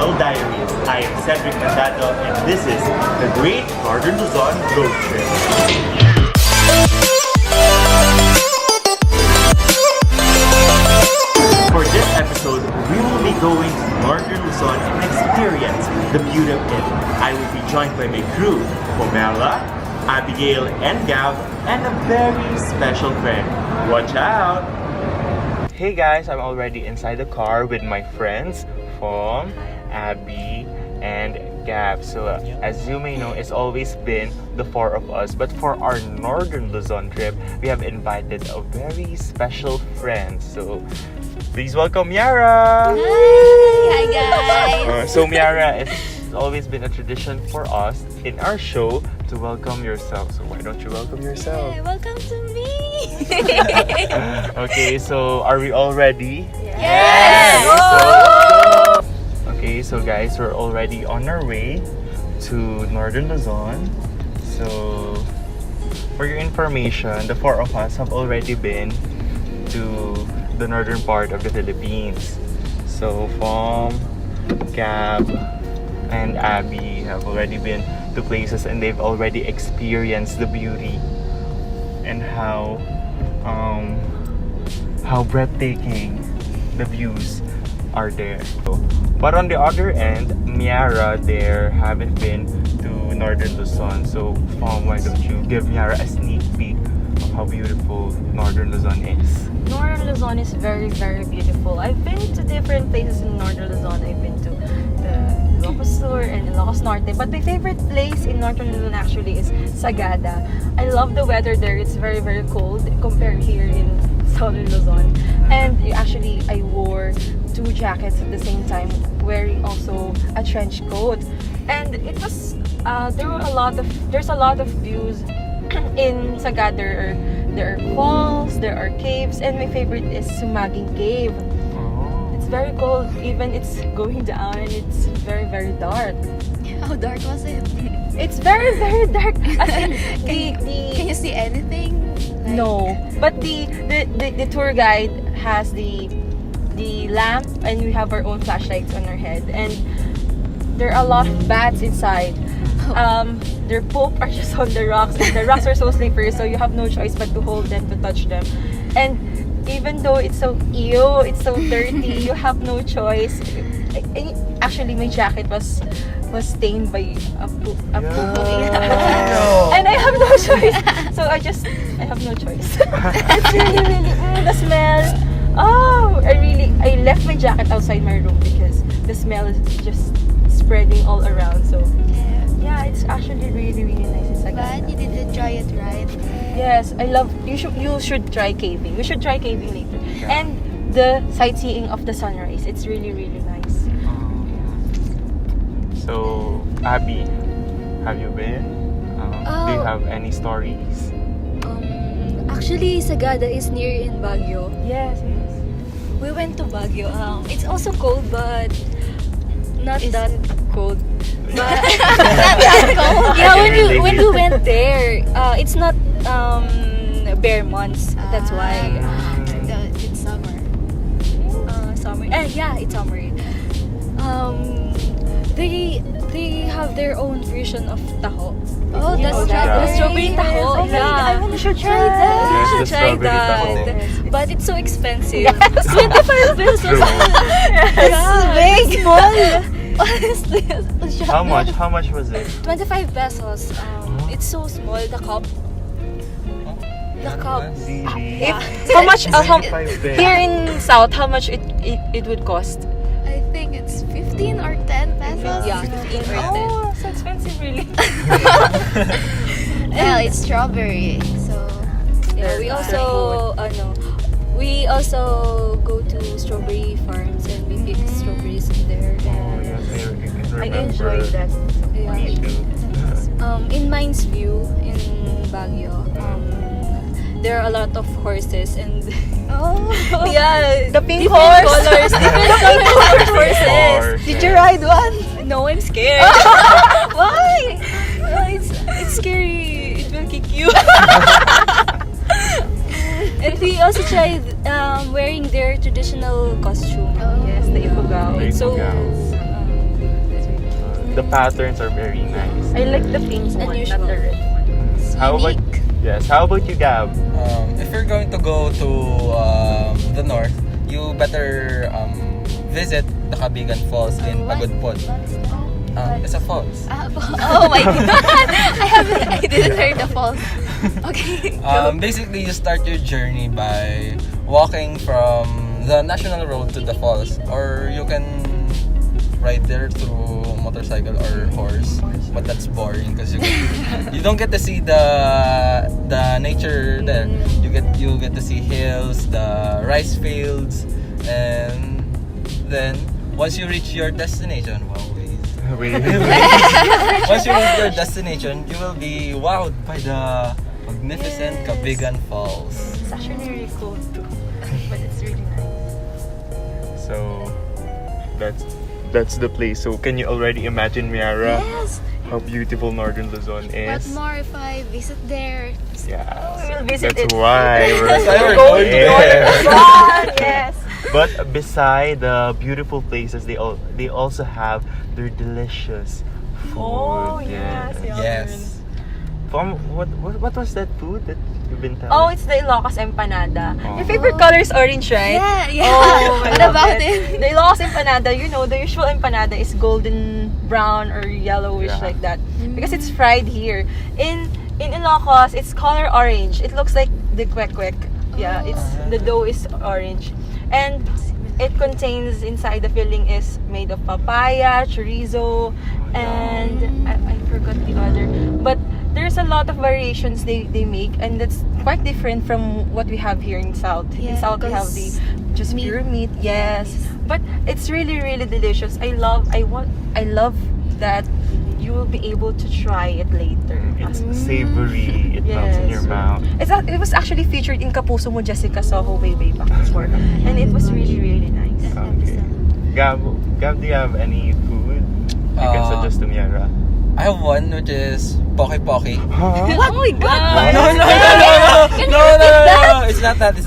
L-Diaries. I am Cedric Mandado and this is the Great Northern Luzon Road Trip. For this episode, we will be going to Northern Luzon and experience the beauty of it. I will be joined by my crew, Pomela, Abigail, and Gav, and a very special friend. Watch out! Hey guys, I'm already inside the car with my friends, Fom, Abby, and Gav. So as you may know, it's always been the four of us. But for our Northern Luzon trip, we have invited a very special friend. So please welcome Yara! Hi guys! So Miara, it's always been a tradition for us in our show to welcome yourself. So why don't you welcome yourself? Hey, welcome to me! Okay, so are we all ready? Yes! Okay, so guys, we're already on our way to Northern Luzon. So for your information, the four of us have already been to the northern part of the Philippines. So Fom, Gab, and Abby have already been to places and they've already experienced the beauty and how breathtaking the views are there. But on the other end, Miara there haven't been to Northern Luzon. So Fom, why don't you give Miara a sneak peek of how beautiful Northern Luzon is? Northern Luzon is very, very beautiful. I've been to different places in Northern Luzon. I've been to the Ilocos Sur and Ilocos Norte. But my favorite place in Northern Luzon actually is Sagada. I love the weather there. It's very, very cold compared here in Southern Luzon. And actually, I wore 2 jackets at the same time, wearing also a trench coat. And it was, there's a lot of views in Sagada. There are falls, there are caves, and my favorite is Sumaging Cave. It's very cold, even it's going down, and it's very, very dark. How dark was it? It's very, very dark. As in, Can you see anything? no, but the tour guide has the lamp, and we have our own flashlights on our head, and there are a lot of bats inside. Their poop are just on the rocks, and the rocks are so slippery, so you have no choice but to hold them, to touch them. And even though it's so it's so dirty, you have no choice. Actually, my jacket was stained by a poop. And I have no choice. So I have no choice. It's really, the smell. I left my jacket outside my room because the smell is just spreading all around. So yeah, it's actually really, really nice in Sagada. But you didn't try it, right? Yes, I love. You should try caving. We should try caving later. And the sightseeing of the sunrise. It's really, really nice. So Abby, have you been? Do you have any stories? Actually, Sagada is near in Baguio. Yes. We went to Baguio. It's also cold, but not that cold. But not that cold. Yeah, when we went there, it's not bare months. That's why. It's summer. Summer. Yeah, it's summer. They have their own version of taho. Oh, You know that's that, the right? strawberry taho. Oh my God, I really should try that. that. You Yes, should the try strawberry taho. that. But it's so expensive. 25 pesos. True. Yeah, big. Honestly, How much was it? 25 pesos. It's so small, the cup. The cup. Really? How much? 25 pesos. Here in South, how much it would cost? I think it's 15 or 10 pesos. Yeah, 15 or 10. Oh, so expensive, really. Yeah, it's strawberry. So yeah, we also go to strawberry farms and we pick strawberries there. Oh yes, I can remember. I enjoyed that. Yeah. Me too. In Mines View in Baguio, there are a lot of horses and yeah, The pink different horse. colors, different colors of horses. Did you ride one? No, I'm scared. Why? It's scary. It will kick you. And we also tried wearing their traditional costume. Yes, the Ifugao. It's so the patterns are very nice. I like the pink one, unusual. not the red one. How about yes? How about you, Gab? If you're going to go to the north, you better visit the Kabigan Falls in Pagudpod. It's a falls. Oh my god! I didn't hear the falls. Okay. Basically, you start your journey by walking from the national road to the falls, or you can ride there through motorcycle or horse. But that's boring because you don't get to see the nature there. You get to see hills, the rice fields, and then once you reach your destination, once you reach your destination, you will be wowed by the magnificent Kabigan Falls. It's actually really cool too, but it's really nice. So that's the place. So can you already imagine, Miara, Yes. how beautiful Northern Luzon What is? more if I visit there? Yeah. We'll visit That's it. why That's why we're going going there. Yes. But beside the beautiful places, they also have their delicious food. Oh yes. Yes. From what was that food that you've been telling? Oh, it's the Ilocos empanada. Oh. Your favorite color is orange, right? Yeah. Oh, I What love about it? The Ilocos empanada, you know, the usual empanada is golden brown or yellowish Yeah. like that because it's fried here. In Ilocos, it's color orange. It looks like the kwek-kwek. Yeah, it's the dough is orange, and it contains inside the filling is made of papaya, chorizo, and I forgot the other. But there's a lot of variations they make, and that's quite different from what we have here in South. In Yeah, South we have the just meat. pure meat, yes. But it's really really delicious. I love that you will be able to try it later. It's savory. It melts in your Yes. mouth. It was actually featured in Kapuso Mo Jessica Soho way back before, and it was really really nice. Okay. Gab, do you have any food you can suggest to Miara? I have one which is Poke Poke. Huh? Oh my god! No, it's not that.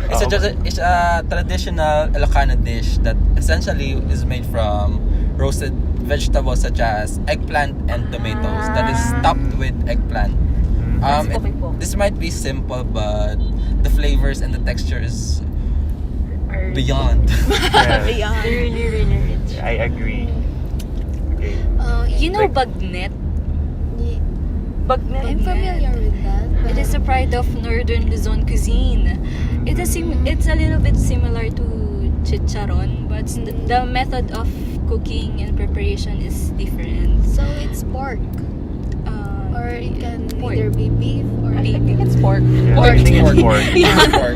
It's a traditional Ilocano dish that essentially is made from roasted vegetables such as eggplant and tomatoes that is topped with eggplant. This might be simple, but the flavors and the texture is beyond. Yes, They're really really rich. I agree. Okay. You know Like- bagnet? Bagnet. I'm familiar with that. It is a part of Northern Luzon cuisine. It's a little bit similar to chicharon, but the method of cooking and preparation is different. So it's pork, or it can Pork. either be beef or I think it's pork. Yeah, Pork. I think it's pork. Pork.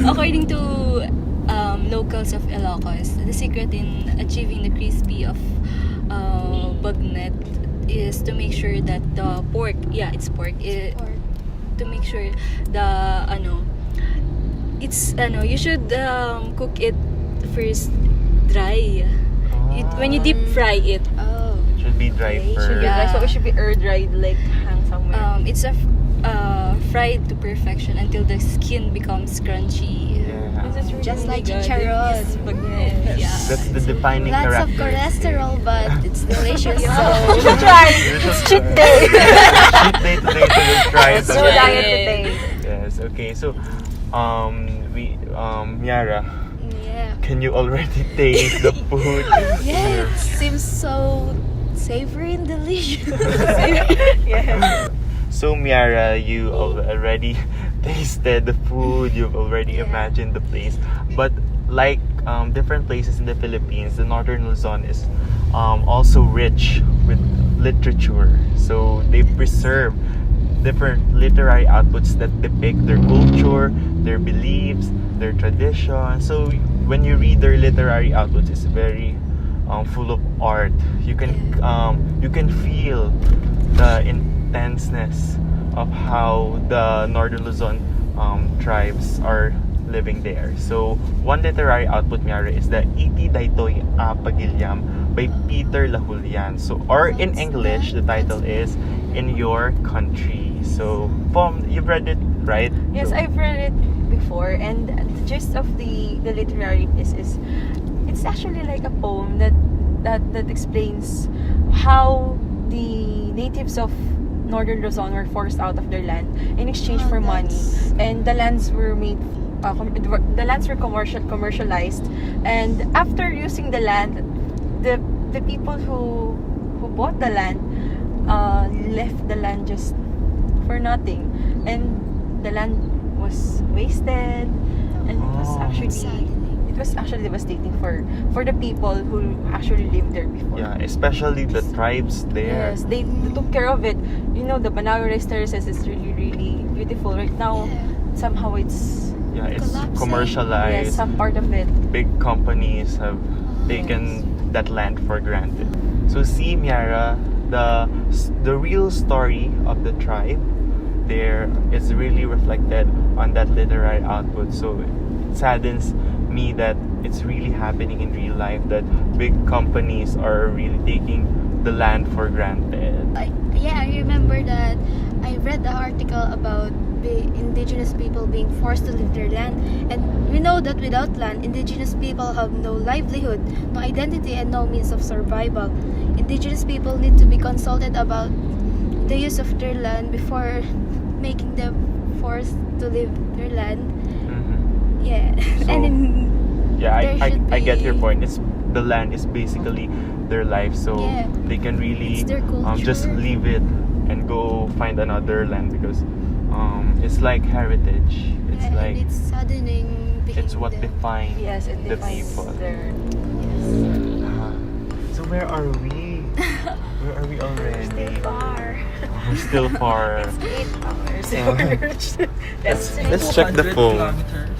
According to locals of Ilocos, the secret in achieving the crispy of bagnet is to make sure that the pork, it's pork, pork. to make sure you should cook it first dry. When you deep fry it, Oh, Should be dry Okay, first. Should be Yeah. dry, so it should be air dried, like hang somewhere. it's fried to perfection until the skin becomes crunchy. Yeah. This is really just really like good. chicharon. Yes, bagnet. Yeah. That's the defining Lots of characteristic. cholesterol, but it's delicious. You So should try. This is Cheat day. cheat day today, so we'll try it. That's No right. diet today. Yes. Okay. So, Miara, yeah, can you already taste the food? yeah, it seems so savory and delicious. Yeah. So Miara, you already tasted the food, you've already imagined the place. But like different places in the Philippines, the Northern Luzon is also rich with literature. So they preserve different literary outputs that depict their culture, their beliefs, their tradition. So when you read their literary outputs, it's very full of art. You can feel the intenseness of how the Northern Luzon tribes are living there. So one literary output, Miara, is the Iti Daytoy a Pagilyam by Peter Lahulian. So, or in English, the title is In Your Country. So you've read it, right? Yes, So- I've read it before, and the gist of the literary piece is it's actually like a poem that that explains how the natives of Northern Luzon were forced out of their land in exchange for money, and the lands were made. The lands were commercialized, and after using the land, the people who bought the land left the land just for nothing, and the land was wasted, and it was actually devastating for the people who actually lived there before. Yeah, especially the tribes there. Yes, they took care of it. You know, the Banawe Rice Terraces is really, really beautiful right now. Somehow it's Collapsing. Commercialized. yes, some part of it. Big companies have taken that land for granted. So see, Miara, the real story of the tribe there is really reflected on that literary output. So it saddens me that it's really happening in real life, that big companies are really taking the land for granted. Yeah, I remember that I read the article about the indigenous people being forced to leave their land, and we know that without land, indigenous people have no livelihood, no identity, and no means of survival. Indigenous people need to be consulted about the use of their land before making them forced to leave their land. Mhm. Yeah. So, And then Yeah, there should I get your be- point. It's the land is basically their life, so Yeah. they can really It's their just culture. leave it and go find another land, because it's like heritage. It's yeah, like and it's saddening being it's what them. defines Yes, it the defines people. their So where are we? Where are we already? Far. We're still far. 8 hours. Let's check the 200 phone. kilometers.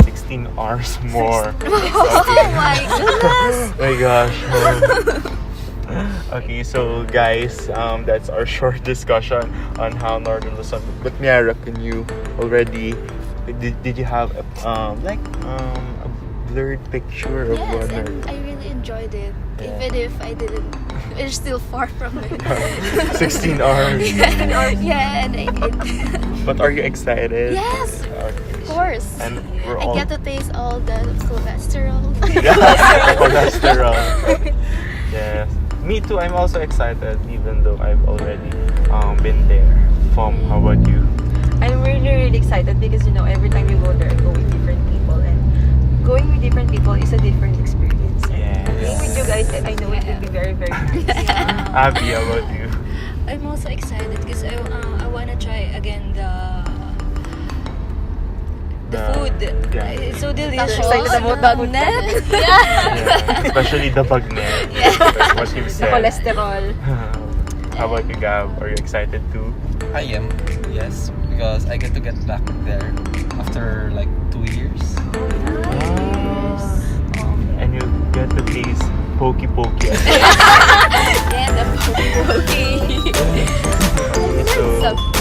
16 hours more. Oh my goodness! Oh my gosh. Okay, so guys, that's our short discussion on how Northern Luzon. But Miara, can you already did you have a blurred picture of Yes, what? and I really enjoyed it. Yeah. Even if I didn't, we're still far from it. 16 hours. Yeah, and But are you excited? yes, Okay. of course. And we're I all get to taste all the cholesterol. cholesterol. Yes. Me too. I'm also excited, even though I've already been there. How about you? I'm really, really excited because, you know, every time you go there, I go with different people, and going with different people is a different experience. And being with you guys, I know it will be very, very nice. Abby, how about you? I'm also excited because I wanna try again the food. Yeah. It's so delicious. Excited about the food. Yeah, especially the bagnet. That's what you The said. cholesterol. How about you, Gab? Are you excited too? I am, yes, because I get to get back there after like 2 years. And you get to taste pokey. Yeah, the poke. So, So